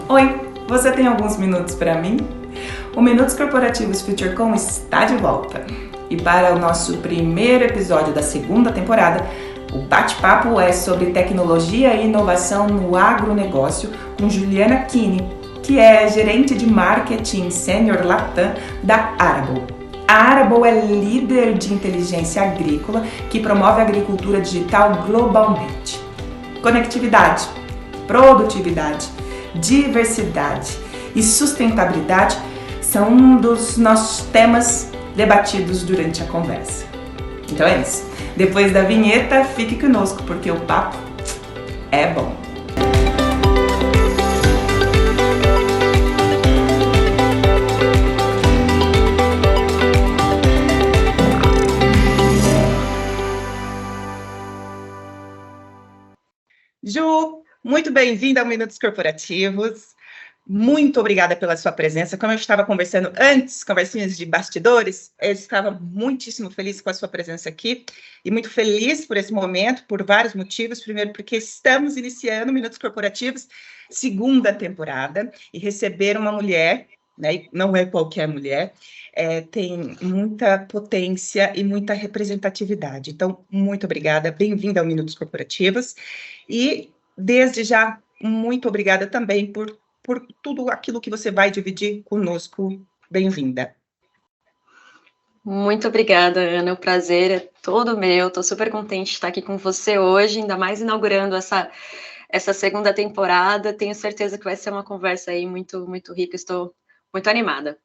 Oi, você tem alguns minutos para mim? O Minutos Corporativos FutureCom está de volta. E para o nosso primeiro episódio da segunda temporada, o bate-papo é sobre tecnologia e inovação no agronegócio com Juliana Kini, que é gerente de marketing sênior Latam da Arable. A Arable é líder de inteligência agrícola que promove a agricultura digital globalmente. Conectividade, produtividade, diversidade e sustentabilidade são um dos nossos temas debatidos durante a conversa. Então é isso. Depois da vinheta, fique conosco porque o papo é bom. Ju, muito bem-vinda ao Minutos Corporativos. Muito obrigada pela sua presença. Como eu estava conversando antes, conversinhas de bastidores, eu estava muitíssimo feliz com a sua presença aqui e muito feliz por esse momento, por vários motivos. Primeiro, porque estamos iniciando Minutos Corporativos, segunda temporada, e receber uma mulher, né, e não é qualquer mulher, tem muita potência e muita representatividade. Então, muito obrigada, bem-vinda ao Minutos Corporativos. E, desde já, muito obrigada também por tudo aquilo que você vai dividir conosco. Bem-vinda. Muito obrigada, Ana. O prazer é todo meu. Estou super contente de estar aqui com você hoje, ainda mais inaugurando essa segunda temporada. Tenho certeza que vai ser uma conversa aí muito, muito rica. Estou muito animada.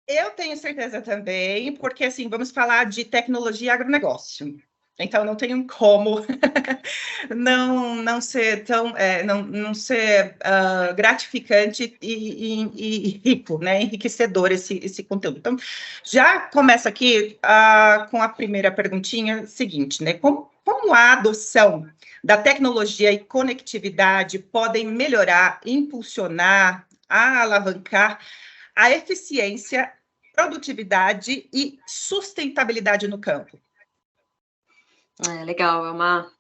Eu tenho certeza também, porque assim, vamos falar de tecnologia e agronegócio. Então, não tem como não ser tão não ser gratificante e rico, né? Enriquecedor esse conteúdo. Então, já começa aqui com a primeira perguntinha seguinte, né? Como a adoção da tecnologia e conectividade podem melhorar, impulsionar, alavancar a eficiência, produtividade e sustentabilidade no campo? Legal, é uma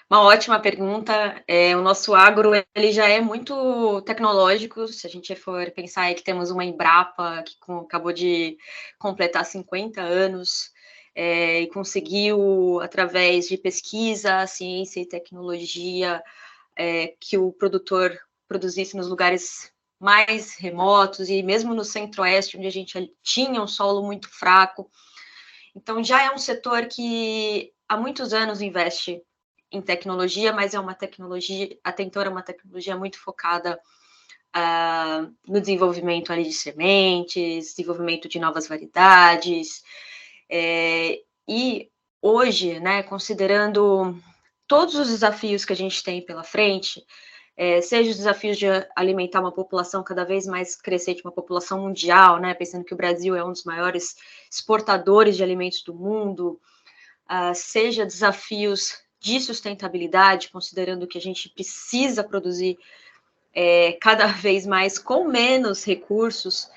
ótima pergunta. O nosso agro ele já é muito tecnológico. Se a gente for pensar aí que temos uma Embrapa que acabou de completar 50 anos e conseguiu, através de pesquisa, ciência e tecnologia, que o produtor produzisse nos lugares mais remotos e mesmo no centro-oeste, onde a gente tinha um solo muito fraco. Então, já é um setor que há muitos anos investe em tecnologia, mas é uma tecnologia, até então era uma tecnologia muito focada no desenvolvimento ali de sementes, desenvolvimento de novas variedades, e hoje, né, considerando todos os desafios que a gente tem pela frente, seja os desafios de alimentar uma população cada vez mais crescente, uma população mundial, né, pensando que o Brasil é um dos maiores exportadores de alimentos do mundo, seja desafios de sustentabilidade, considerando que a gente precisa produzir cada vez mais com menos recursos,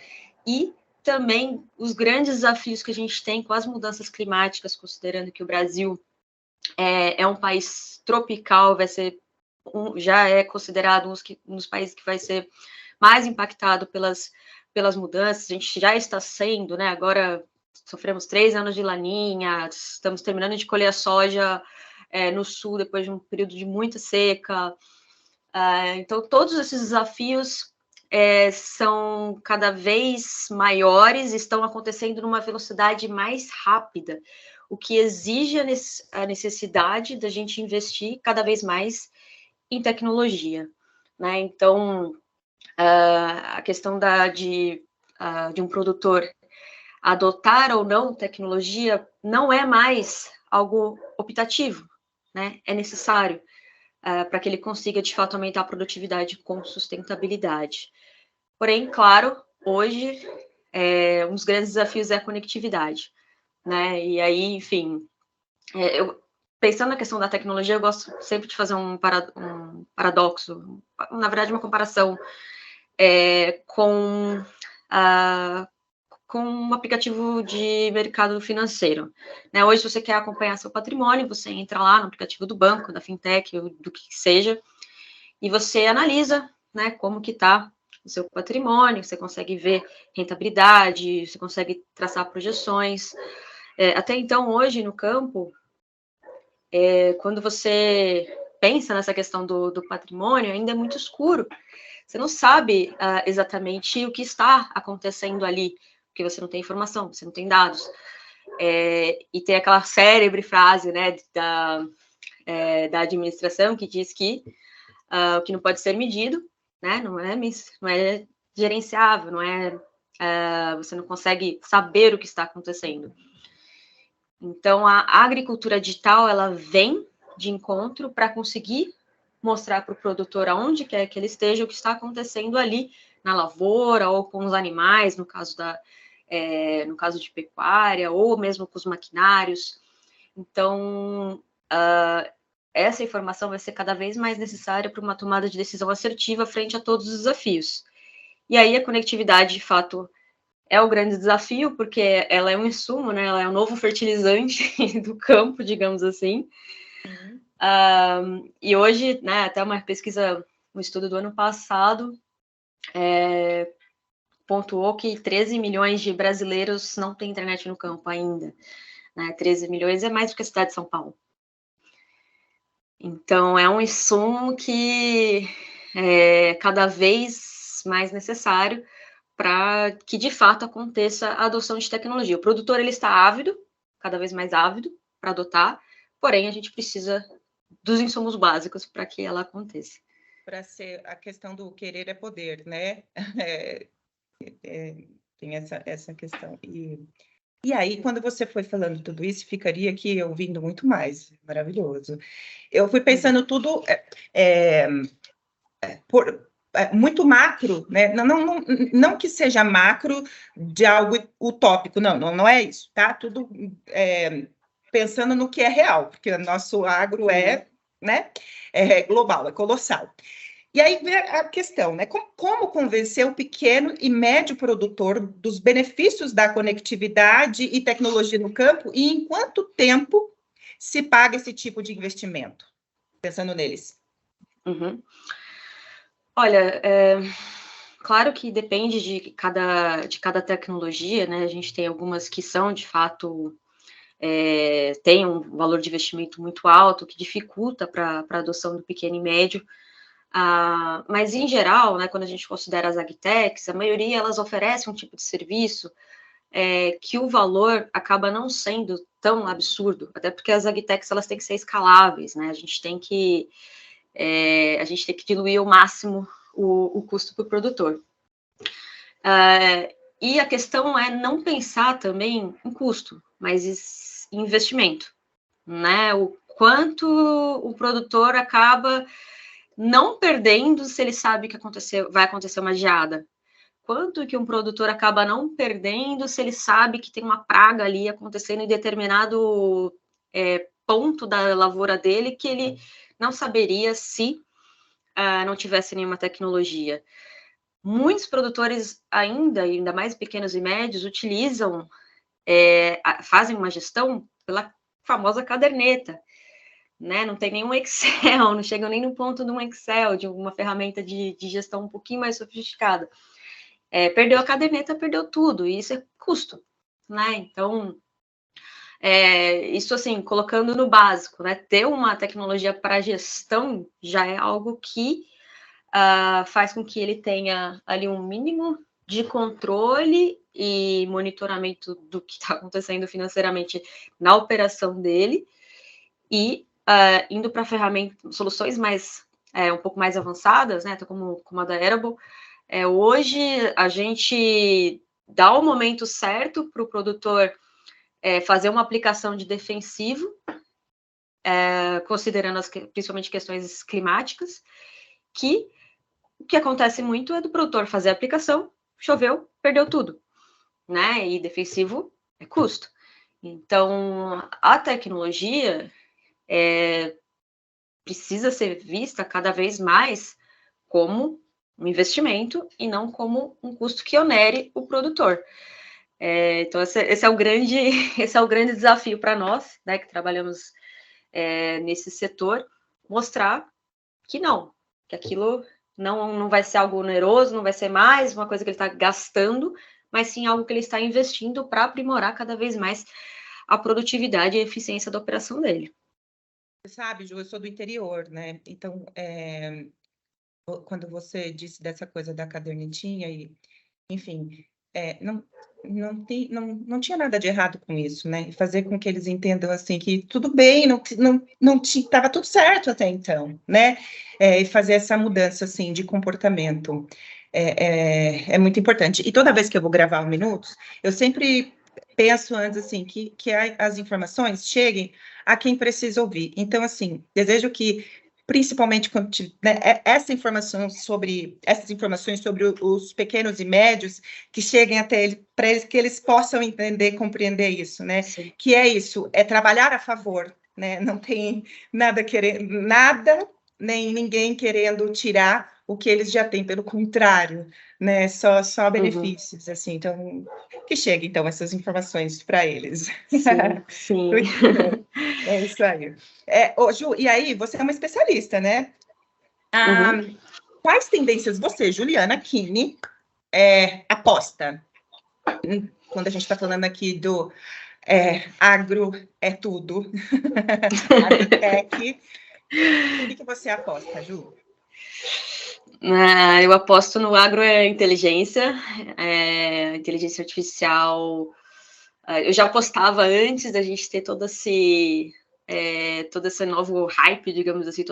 e também os grandes desafios que a gente tem com as mudanças climáticas, considerando que o Brasil é um país tropical, já é considerado um dos países que vai ser mais impactado pelas mudanças. A gente já está sendo, né? Agora sofremos 3 anos de laninha, estamos terminando de colher a soja no sul, depois de um período de muita seca. Então, todos esses desafios são cada vez maiores, estão acontecendo numa velocidade mais rápida, o que exige a necessidade da gente investir cada vez mais em tecnologia, né? Então, a questão de um produtor adotar ou não tecnologia não é mais algo optativo, né? É necessário para que ele consiga, de fato, aumentar a produtividade com sustentabilidade. Porém, claro, hoje, um dos grandes desafios é a conectividade, né? E aí, enfim, pensando na questão da tecnologia, eu gosto sempre de fazer um paradoxo, na verdade, uma comparação com um aplicativo de mercado financeiro, né? Hoje, se você quer acompanhar seu patrimônio, você entra lá no aplicativo do banco, da fintech, ou do que seja, e você analisa, né, como que está o seu patrimônio, você consegue ver rentabilidade, você consegue traçar projeções. Até então, hoje, no campo, quando você pensa nessa questão do patrimônio, ainda é muito escuro. Você não sabe exatamente o que está acontecendo ali, porque você não tem informação, você não tem dados. E tem aquela célebre frase, né, da administração que diz que o que não pode ser medido, né, não é gerenciável, você não consegue saber o que está acontecendo. Então, a agricultura digital, ela vem de encontro para conseguir mostrar para o produtor aonde quer que ele esteja o que está acontecendo ali na lavoura ou com os animais, no caso de pecuária, ou mesmo com os maquinários. Então, essa informação vai ser cada vez mais necessária para uma tomada de decisão assertiva frente a todos os desafios. E aí a conectividade, de fato, é o grande desafio, porque ela é um insumo, né? Ela é o novo fertilizante do campo, digamos assim. E hoje, né, até uma pesquisa, um estudo do ano passado, pontuou que 13 milhões de brasileiros não têm internet no campo ainda. Né? 13 milhões é mais do que a cidade de São Paulo. Então, é um insumo que é cada vez mais necessário para que, de fato, aconteça a adoção de tecnologia. O produtor ele está ávido, cada vez mais ávido, para adotar, porém, a gente precisa dos insumos básicos para que ela aconteça. Para ser a questão do querer é poder, né? Tem essa questão. E aí, quando você foi falando tudo isso, ficaria aqui ouvindo muito mais. Maravilhoso. Eu fui pensando tudo muito macro, né? Não que seja macro de algo utópico, não é isso, tá? Tudo pensando no que é real, porque o nosso agro né? Global, é colossal. E aí vem a questão, né? Como convencer o pequeno e médio produtor dos benefícios da conectividade e tecnologia no campo e em quanto tempo se paga esse tipo de investimento? Pensando neles. Uhum. Olha, claro que depende de cada tecnologia, né? A gente tem algumas que são, de fato, tem um valor de investimento muito alto, que dificulta para a adoção do pequeno e médio. Mas, em geral, né, quando a gente considera as agtechs, a maioria elas oferecem um tipo de serviço que o valor acaba não sendo tão absurdo, até porque as agtechs elas têm que ser escaláveis, né? A gente tem que diluir ao máximo o custo para o produtor. E a questão é não pensar também em custo, mas em investimento, né? O quanto o produtor acaba não perdendo se ele sabe que vai acontecer uma geada. Quanto que um produtor acaba não perdendo se ele sabe que tem uma praga ali acontecendo em determinado ponto da lavoura dele que ele não saberia se não tivesse nenhuma tecnologia. Muitos produtores ainda mais pequenos e médios, utilizam, fazem uma gestão pela famosa caderneta, né? Não tem nenhum Excel, não chegam nem no ponto de um Excel, de uma ferramenta de gestão um pouquinho mais sofisticada. Perdeu a caderneta, perdeu tudo, e isso é custo, né? Então, isso assim, colocando no básico, né? Ter uma tecnologia para gestão já é algo que faz com que ele tenha ali um mínimo de controle e monitoramento do que está acontecendo financeiramente na operação dele e indo para soluções mais um pouco mais avançadas, né? Como a da Arable. Hoje a gente dá o momento certo para o produtor fazer uma aplicação de defensivo, considerando principalmente questões climáticas, que o que acontece muito é do produtor fazer a aplicação, choveu, perdeu tudo, né? E defensivo é custo. Então, a tecnologia precisa ser vista cada vez mais como um investimento e não como um custo que onere o produtor. Então, esse é o grande desafio para nós, né, que trabalhamos nesse setor, mostrar que não, que aquilo não vai ser algo oneroso, não vai ser mais uma coisa que ele está gastando, mas sim algo que ele está investindo para aprimorar cada vez mais a produtividade e a eficiência da operação dele. Você sabe, Ju, eu sou do interior, né? Então, quando você disse dessa coisa da cadernetinha, e, enfim, não tinha nada de errado com isso, né? E fazer com que eles entendam assim que tudo bem, não estava tudo certo até então, né? E fazer essa mudança assim de comportamento é muito importante. E toda vez que eu vou gravar 1 minuto, eu sempre penso antes assim que as informações cheguem a quem precisa ouvir. Então, assim, desejo que principalmente quando essas informações sobre os pequenos e médios que cheguem até ele, para eles que eles possam entender, compreender isso, né? Sim. Que é isso, é trabalhar a favor, né? Não tem nada nem ninguém querendo tirar o que eles já têm, pelo contrário, né? Só benefícios, assim. Então, que chegue então essas informações para eles. Sim, sim. É isso aí. Ju, e aí, você é uma especialista, né? Quais tendências você, Juliana Kini, aposta? Quando a gente está falando aqui do agro é tudo, agrotech, o que você aposta, Ju? Eu aposto no agrointeligência, inteligência artificial. Eu já apostava antes da gente ter todo esse novo hype, digamos assim,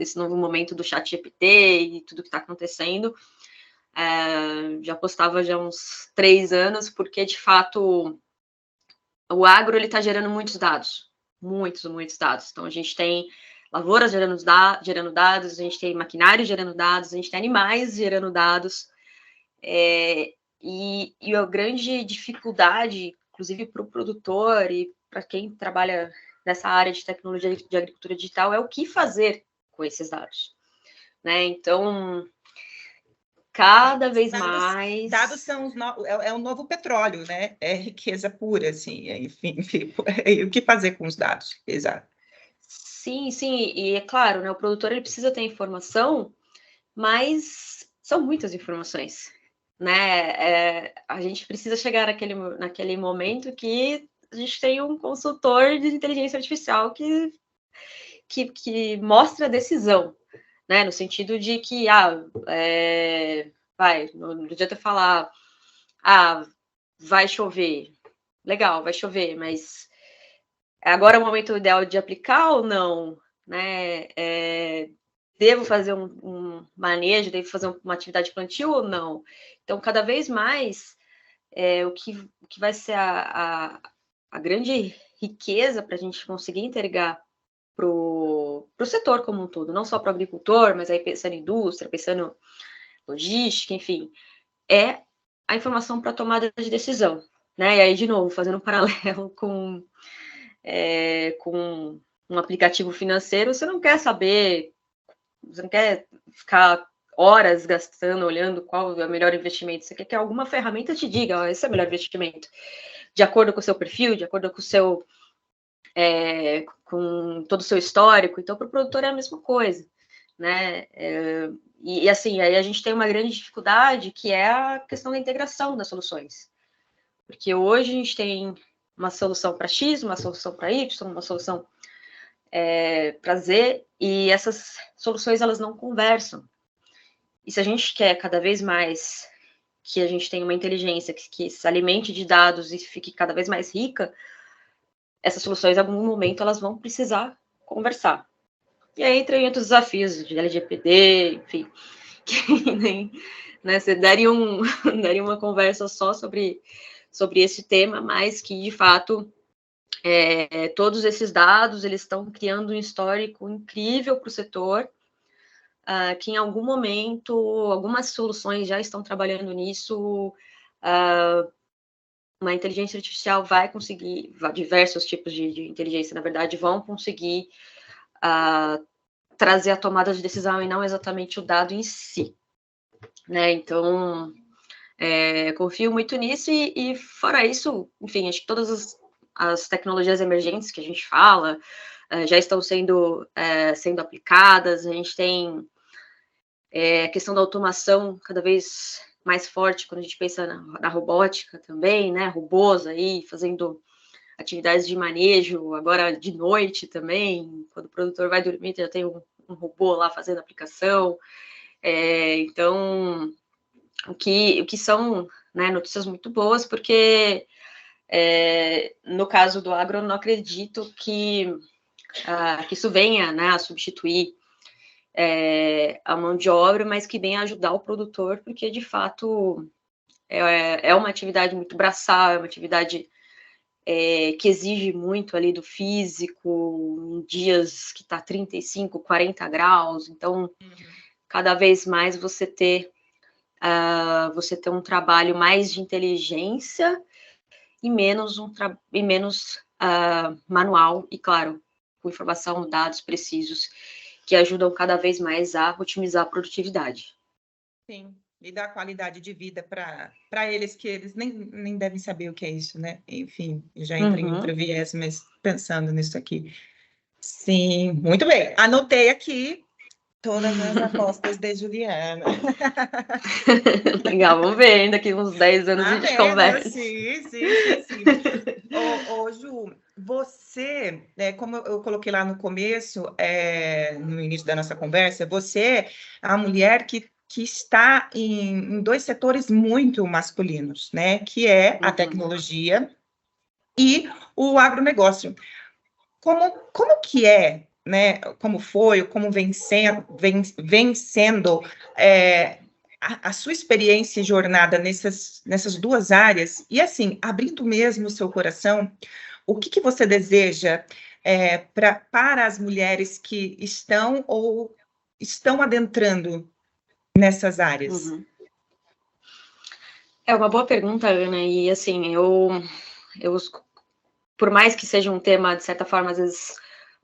esse novo momento do ChatGPT e tudo que está acontecendo. Já apostava já uns 3 anos, porque de fato o agro ele está gerando muitos dados, muitos dados. Então a gente tem lavouras gerando dados, a gente tem maquinário gerando dados, a gente tem animais gerando dados. E a grande dificuldade, inclusive para o produtor e para quem trabalha nessa área de tecnologia de agricultura digital, é o que fazer com esses dados, né? Então, cada vez mais... Dados são o novo petróleo, né? É riqueza pura, assim, enfim, o que fazer com os dados, exato. Sim, e é claro, né, o produtor ele precisa ter informação, mas são muitas informações, né? A gente precisa chegar naquele momento que a gente tem um consultor de inteligência artificial que mostra a decisão, né? No sentido de que, não adianta falar, vai chover. Legal, vai chover, mas agora é o momento ideal de aplicar ou não, né? Devo fazer um manejo, devo fazer uma atividade de plantio ou não? Então, cada vez mais, o que vai ser a grande riqueza para a gente conseguir entregar para o setor como um todo, não só para o agricultor, mas aí pensando em indústria, pensando em logística, enfim, é a informação para tomada de decisão, né? E aí, de novo, fazendo um paralelo com um aplicativo financeiro, você não quer saber, você não quer ficar horas gastando, olhando qual é o melhor investimento, você quer que alguma ferramenta te diga, esse é o melhor investimento, de acordo com o seu perfil, de acordo com o seu com todo o seu histórico. Então, para o produtor é a mesma coisa, né? E assim, aí a gente tem uma grande dificuldade, que é a questão da integração das soluções. Porque hoje a gente tem uma solução para X, uma solução para Y, uma solução para Z, e essas soluções, elas não conversam. E se a gente quer cada vez mais que a gente tenha uma inteligência que se alimente de dados e fique cada vez mais rica, essas soluções, em algum momento, elas vão precisar conversar. E aí entra em outros desafios de LGPD, enfim, que nem, né, você daria uma conversa só sobre esse tema, mas que, de fato, todos esses dados, eles estão criando um histórico incrível para o setor, que em algum momento, algumas soluções já estão trabalhando nisso, uma inteligência artificial vai conseguir, diversos tipos de inteligência, na verdade, vão conseguir trazer a tomada de decisão e não exatamente o dado em si, né? Então, confio muito nisso e fora isso, enfim, acho que todas as tecnologias emergentes que a gente fala já estão sendo aplicadas, a gente tem A questão da automação cada vez mais forte quando a gente pensa na robótica também, né? Robôs aí fazendo atividades de manejo, agora de noite também, quando o produtor vai dormir, já tem um robô lá fazendo aplicação. Então, o que são, né, notícias muito boas, porque no caso do agro, eu não acredito que isso venha, né, a substituir a mão de obra, mas que venha ajudar o produtor, porque de fato é uma atividade muito braçal, é uma atividade que exige muito ali do físico, em dias que está 35, 40 graus, então cada vez mais você ter um trabalho mais de inteligência e menos manual, e claro, com informação, dados precisos, que ajudam cada vez mais a otimizar a produtividade. Sim, e dar qualidade de vida para eles, que eles nem devem saber o que é isso, né? Enfim, já entrei em outro viés, mas pensando nisso aqui. Sim, muito bem. Anotei aqui todas as apostas de Juliana. Legal, vamos ver, ainda daqui uns 10 anos a gente conversa. Sim. Ô, Ju, você, como eu coloquei lá no começo, no início da nossa conversa, você é a mulher que está em dois setores muito masculinos, né? Que é a tecnologia e o agronegócio. Como que é, né? Como foi, como vem sendo a sua experiência e jornada nessas duas áreas? E assim, abrindo mesmo o seu coração, o que você deseja para as mulheres que estão ou estão adentrando nessas áreas? É uma boa pergunta, Ana, e assim, eu por mais que seja um tema, de certa forma, às vezes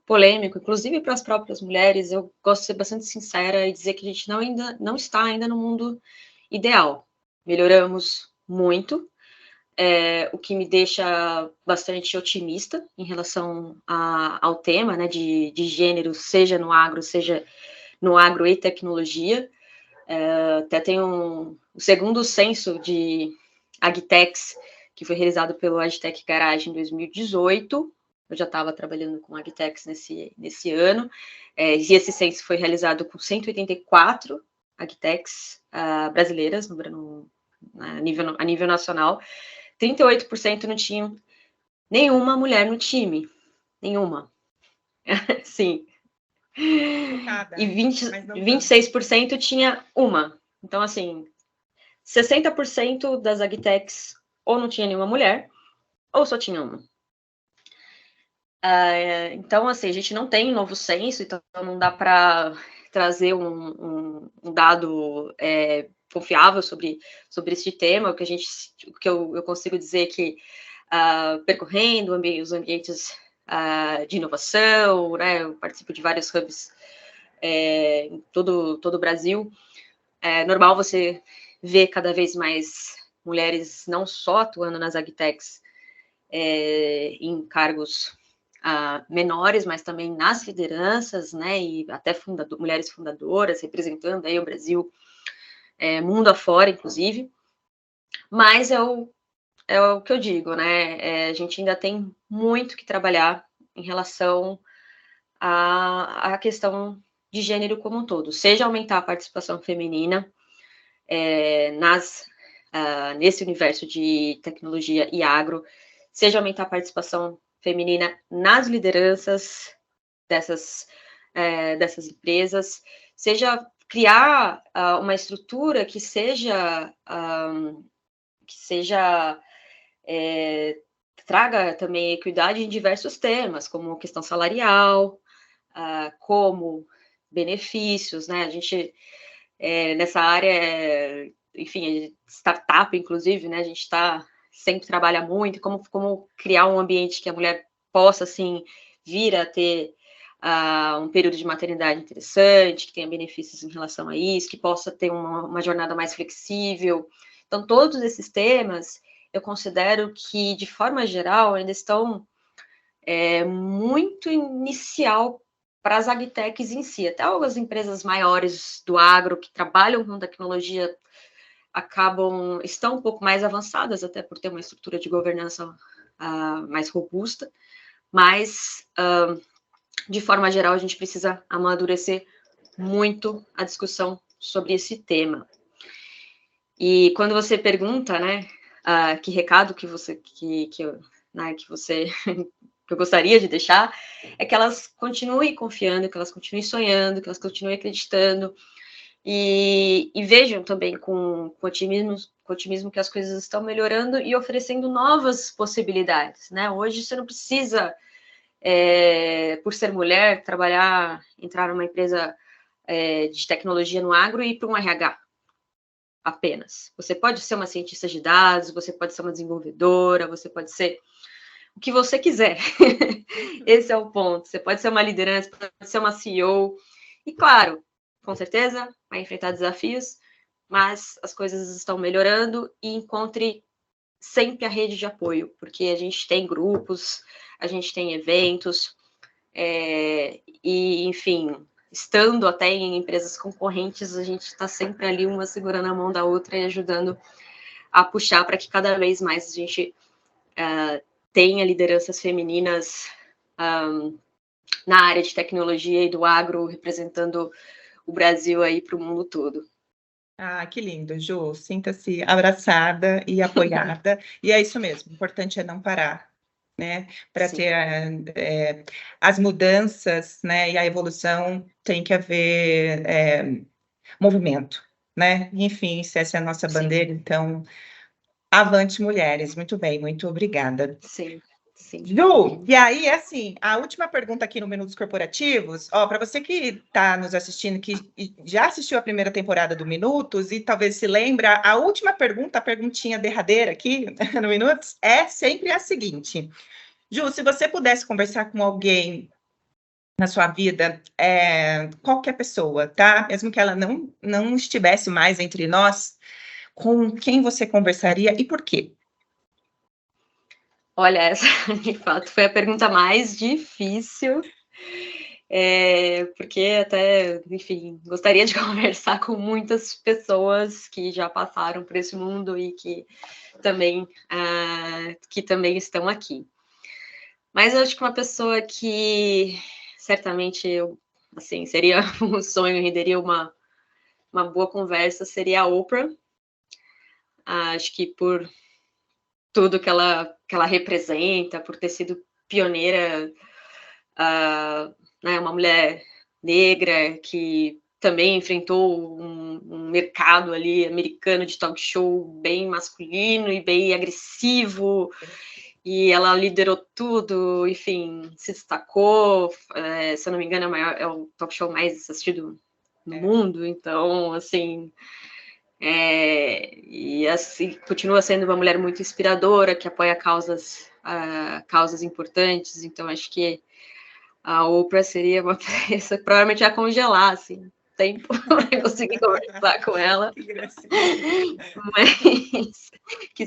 polêmico, inclusive para as próprias mulheres, eu gosto de ser bastante sincera e dizer que a gente não está ainda no mundo ideal. Melhoramos muito, o que me deixa bastante otimista em relação ao tema, né, de gênero, seja no agro e tecnologia. Até tem o segundo censo de Agtex, que foi realizado pelo Agtech Garage em 2018. Eu já estava trabalhando com Agtex nesse ano, e esse censo foi realizado com 184 Agtex brasileiras a nível nacional. 38% não tinham nenhuma mulher no time. Nenhuma. Sim. E 26% tinha uma. Então, assim, 60% das Agtechs ou não tinha nenhuma mulher, ou só tinha uma. Então, assim, a gente não tem novo censo, então não dá para trazer um dado confiável sobre esse tema. O que eu consigo dizer que percorrendo os ambientes de inovação, né, eu participo de vários hubs em todo o Brasil. É normal você ver cada vez mais mulheres não só atuando nas Agtechs em cargos menores, mas também nas lideranças, né, e até mulheres fundadoras, representando aí o Brasil mundo afora, inclusive. Mas é o que eu digo, né, a gente ainda tem muito que trabalhar em relação à questão de gênero como um todo, seja aumentar a participação feminina nesse universo de tecnologia e agro, seja aumentar a participação feminina nas lideranças dessas empresas, seja criar uma estrutura que traga também equidade em diversos temas, como questão salarial, como benefícios, né? A gente nessa área, enfim, startup, inclusive, né? A gente sempre trabalha muito como criar um ambiente que a mulher possa, assim, vir a ter um período de maternidade interessante, que tenha benefícios em relação a isso, que possa ter uma jornada mais flexível. Então, todos esses temas, eu considero que, de forma geral, ainda estão muito inicial para as agtechs em si. Até algumas empresas maiores do agro que trabalham com tecnologia estão um pouco mais avançadas, até por ter uma estrutura de governança mais robusta, mas, de forma geral, a gente precisa amadurecer muito a discussão sobre esse tema. E quando você pergunta, né, que recado que eu gostaria de deixar, é que elas continuem confiando, que elas continuem sonhando, que elas continuem acreditando, e vejam também com otimismo que as coisas estão melhorando e oferecendo novas possibilidades, né? Hoje você não precisa, por ser mulher, entrar numa empresa de tecnologia no agro e ir para um RH apenas. Você pode ser uma cientista de dados, você pode ser uma desenvolvedora, você pode ser o que você quiser. Esse é o ponto. Você pode ser uma liderança, pode ser uma CEO. E claro, com certeza, vai enfrentar desafios, mas as coisas estão melhorando e encontre sempre a rede de apoio, porque a gente tem grupos, a gente tem eventos, e, enfim, estando até em empresas concorrentes, a gente está sempre ali uma segurando a mão da outra e ajudando a puxar para que cada vez mais a gente tenha lideranças femininas na área de tecnologia e do agro, representando o Brasil aí para o mundo todo. Ah, que lindo, Ju. Sinta-se abraçada e apoiada. E é isso mesmo, o importante é não parar, né? Para ter as mudanças, né? E a evolução tem que haver movimento, né? Enfim, se essa é a nossa bandeira, então, avante mulheres. Muito bem, muito obrigada. Sim. Sim. Ju, e aí, assim, a última pergunta aqui no Minutos Corporativos, para você que está nos assistindo, que já assistiu a primeira temporada do Minutos e talvez se lembra, a última pergunta, a perguntinha derradeira aqui no Minutos, é sempre a seguinte. Ju, se você pudesse conversar com alguém na sua vida, qualquer pessoa, tá? Mesmo que ela não estivesse mais entre nós, com quem você conversaria e por quê? Olha, essa, de fato, foi a pergunta mais difícil, porque até, enfim, gostaria de conversar com muitas pessoas que já passaram por esse mundo e que também estão aqui. Mas eu acho que uma pessoa que certamente assim, seria um sonho, renderia uma boa conversa, seria a Oprah. Acho que por tudo que ela representa, por ter sido pioneira, né, uma mulher negra que também enfrentou um mercado ali americano de talk show bem masculino e bem agressivo, e ela liderou tudo, enfim, se destacou, se eu não me engano, é o talk show mais assistido no mundo, então, assim... e assim, continua sendo uma mulher muito inspiradora, que apoia causas importantes, então acho que a Oprah seria uma peça, provavelmente ia congelar, assim, tempo para conseguir conversar com ela, mas que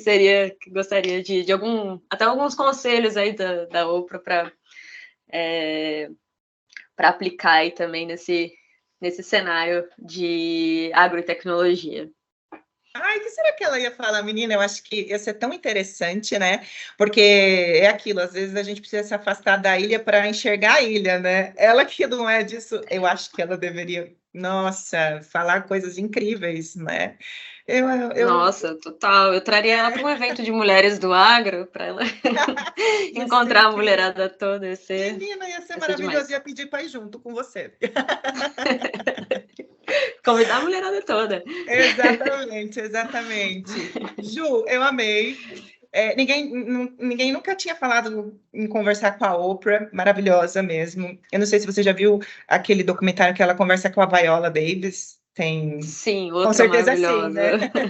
gostaria de até alguns conselhos aí da Oprah para aplicar aí também nesse cenário de agrotecnologia. Ai, o que será que ela ia falar, menina? Eu acho que ia ser tão interessante, né? Porque é aquilo, às vezes a gente precisa se afastar da ilha para enxergar a ilha, né? Ela que não é disso, eu acho que ela deveria, nossa, falar coisas incríveis, né? Nossa, total. Eu traria ela para um evento de mulheres do agro, para ela encontrar a mulherada toda. Menina, ia ser maravilhoso, ia pedir para ir junto com você. Convidar a mulherada toda. Exatamente. Ju, eu amei. Ninguém nunca tinha falado em conversar com a Oprah, maravilhosa mesmo. Eu não sei se você já viu aquele documentário que ela conversa com a Viola Davis. Sim, outra com certeza maravilhosa. Sim, né?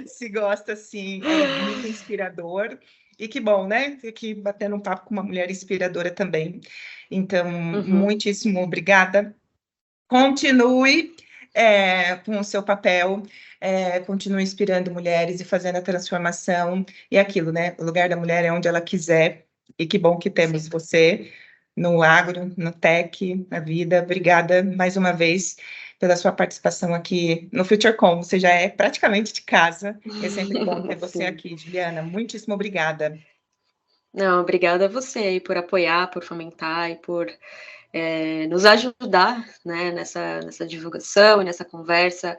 Se gosta, sim, é muito inspirador. E que bom, né? Aqui batendo um papo com uma mulher inspiradora também. Então, muitíssimo obrigada. Continue com o seu papel, continue inspirando mulheres e fazendo a transformação. E aquilo, né? O lugar da mulher é onde ela quiser. E que bom que temos você no agro, no tech, na vida. Obrigada mais uma vez pela sua participação aqui no FutureCom. Você já é praticamente de casa. É sempre bom ter você aqui, Juliana. Muitíssimo obrigada. Não, obrigada a você aí por apoiar, por fomentar e por nos ajudar, né, nessa divulgação e nessa conversa,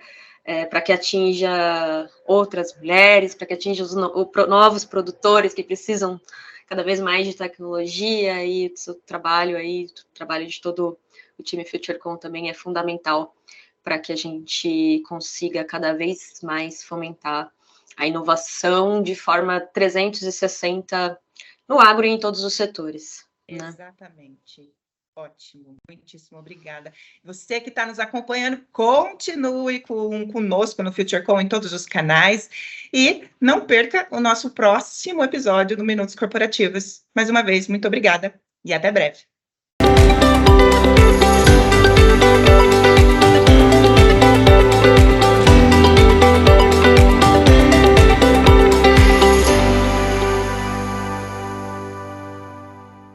para que atinja outras mulheres, para que atinja os novos produtores que precisam cada vez mais de tecnologia, e o seu trabalho aí, o trabalho de todo o time FutureCom também é fundamental para que a gente consiga cada vez mais fomentar a inovação de forma 360 no agro e em todos os setores. Né? Exatamente. Ótimo, muitíssimo obrigada. Você que está nos acompanhando, continue conosco no FutureCom em todos os canais e não perca o nosso próximo episódio do Minutos Corporativos. Mais uma vez, muito obrigada e até breve.